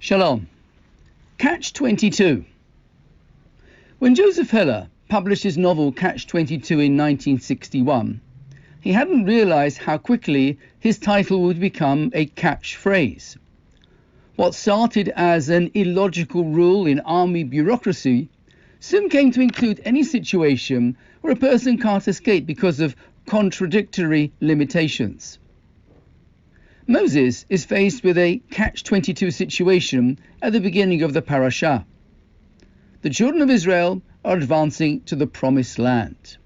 Shalom. Catch-22. When Joseph Heller published his novel Catch-22 in 1961, he hadn't realized how quickly his title would become a catchphrase. What started as an illogical rule in army bureaucracy soon came to include any situation where a person can't escape because of contradictory limitations. Moses is faced with a catch-22 situation at the beginning of the parashah. The children of Israel are advancing to the promised land.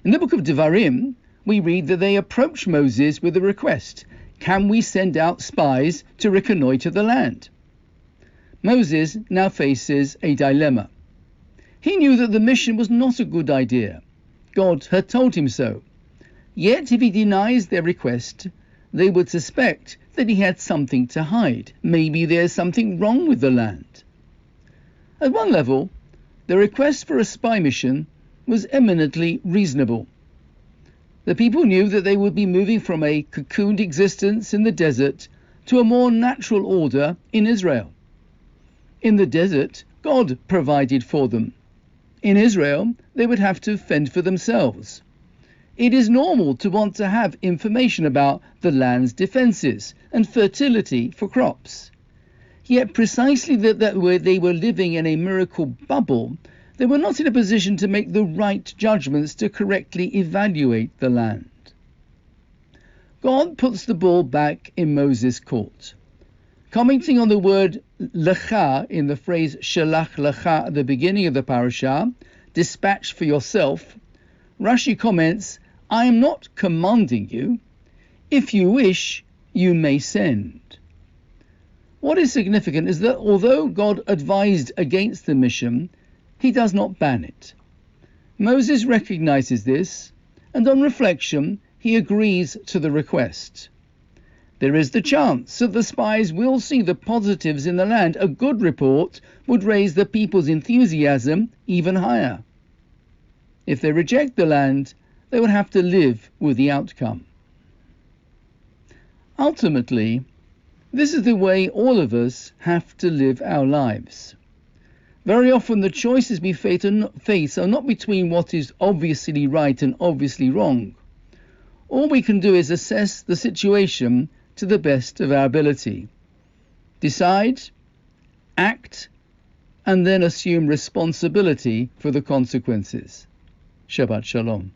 In the book of Devarim, we read that they approach Moses with a request: can we send out spies to reconnoiter the land? Moses now faces a dilemma. He knew that the mission was not a good idea. God had told him so. Yet if he denies their request, they would suspect that he had something to hide. Maybe there's something wrong with the land. At one level, the request for a spy mission was eminently reasonable. The people knew that they would be moving from a cocooned existence in the desert to a more natural order in Israel. In the desert, God provided for them. In Israel, they would have to fend for themselves. It is normal to want to have information about the land's defenses and fertility for crops. Yet precisely that they were living in a miracle bubble, they were not in a position to make the right judgments to correctly evaluate the land. God puts the ball back in Moses' court. Commenting on the word lecha in the phrase shalach lecha at the beginning of the parashah, dispatch for yourself, Rashi comments, I am not commanding you. If you wish, you may send. What is significant is that although God advised against the mission, he does not ban it. Moses recognizes this, and on reflection, he agrees to the request. There is the chance that the spies will see the positives in the land. A good report would raise the people's enthusiasm even higher. If they reject the land, they would have to live with the outcome. Ultimately, this is the way all of us have to live our lives. Very often the choices we face are not between what is obviously right and obviously wrong. All we can do is assess the situation to the best of our ability. Decide, act, and then assume responsibility for the consequences. Shabbat Shalom.